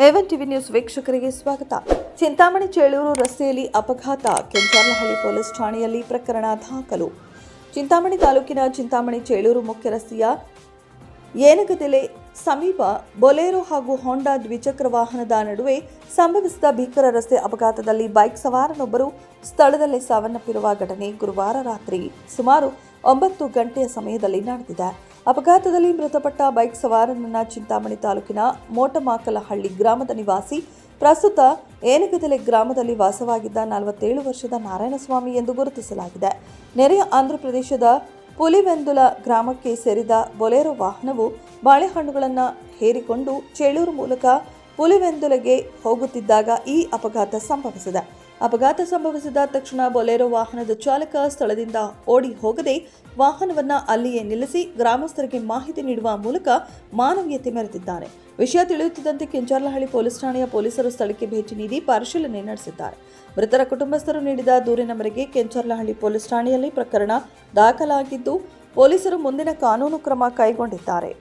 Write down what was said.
A one TV news ವೀಕ್ಷಕರಿಗೆ ಸ್ವಾಗತ. ಚಿಂತಾಮಣಿ ಚೇಳೂರು ರಸ್ತೆಯಲ್ಲಿ ಅಪಘಾತ, ಕೆಂಚರ್ಲಹಳ್ಳಿ ಪೊಲೀಸ್ ಠಾಣೆಯಲ್ಲಿ ಪ್ರಕರಣ ದಾಖಲು. ಚಿಂತಾಮಣಿ ತಾಲೂಕಿನ ಚಿಂತಾಮಣಿ ಚೇಳೂರು ಮುಖ್ಯ ರಸ್ತೆಯ ಏನಗದೆಲೆ ಸಮೀಪ ಬೊಲೆರೋ ಹಾಗೂ ಹೋಂಡಾ ದ್ವಿಚಕ್ರ ವಾಹನದ ನಡುವೆ ಸಂಭವಿಸಿದ ಭೀಕರ ರಸ್ತೆ ಅಪಘಾತದಲ್ಲಿ ಬೈಕ್ ಸವಾರನೊಬ್ಬರು ಸ್ಥಳದಲ್ಲೇ ಸಾವನ್ನಪ್ಪಿರುವ ಘಟನೆ ಗುರುವಾರ ರಾತ್ರಿ ಸುಮಾರು 9 ಗಂಟೆಯ ಸಮಯದಲ್ಲಿ ನಡೆದಿದೆ. ಅಪಘಾತದಲ್ಲಿ ಮೃತಪಟ್ಟ ಬೈಕ್ ಸವಾರನನ್ನ ಚಿಂತಾಮಣಿ ತಾಲೂಕಿನ ಮೋಟಮಾಕಲಹಳ್ಳಿ ಗ್ರಾಮದ ನಿವಾಸಿ, ಪ್ರಸ್ತುತ ಏನಗದೆಲೆ ಗ್ರಾಮದಲ್ಲಿ ವಾಸವಾಗಿದ್ದ 47 ವರ್ಷದ ನಾರಾಯಣಸ್ವಾಮಿ ಎಂದು ಗುರುತಿಸಲಾಗಿದೆ. ನೆರೆಯ ಆಂಧ್ರಪ್ರದೇಶದ ಪುಲಿವೆಂದುಲ ಗ್ರಾಮಕ್ಕೆ ಸೇರಿದ ಬೊಲೆರೋ ವಾಹನವು ಬಾಳೆಹಣ್ಣುಗಳನ್ನು ಹೇರಿಕೊಂಡು ಚೇಳೂರು ಮೂಲಕ ಪುಲಿವೆಂದುಲೆಗೆ ಹೋಗುತ್ತಿದ್ದಾಗ ಈ ಅಪಘಾತ ಸಂಭವಿಸಿದೆ. ಅಪಘಾತ ಸಂಭವಿಸಿದ ತಕ್ಷಣ ಬೊಲೆರೋ ವಾಹನದ ಚಾಲಕ ಸ್ಥಳದಿಂದ ಓಡಿ ಹೋಗದೆ ವಾಹನವನ್ನು ಅಲ್ಲಿಯೇ ನಿಲ್ಲಿಸಿ ಗ್ರಾಮಸ್ಥರಿಗೆ ಮಾಹಿತಿ ನೀಡುವ ಮೂಲಕ ಮಾನವೀಯತೆ ಮೆರೆದಿದ್ದಾನೆ. ವಿಷಯ ತಿಳಿಯುತ್ತಿದ್ದಂತೆ ಕೆಂಚರ್ಲಹಳ್ಳಿ ಪೊಲೀಸ್ ಠಾಣೆಯ ಪೊಲೀಸರು ಸ್ಥಳಕ್ಕೆ ಭೇಟಿ ನೀಡಿ ಪರಿಶೀಲನೆ ನಡೆಸಿದ್ದಾರೆ. ಮೃತರ ಕುಟುಂಬಸ್ಥರು ನೀಡಿದ ದೂರಿನ ಮೇರೆಗೆ ಕೆಂಚರ್ಲಹಳ್ಳಿ ಪೊಲೀಸ್ ಠಾಣೆಯಲ್ಲಿ ಪ್ರಕರಣ ದಾಖಲಾಗಿದ್ದು, ಪೊಲೀಸರು ಮುಂದಿನ ಕಾನೂನು ಕ್ರಮ ಕೈಗೊಂಡಿದ್ದಾರೆ.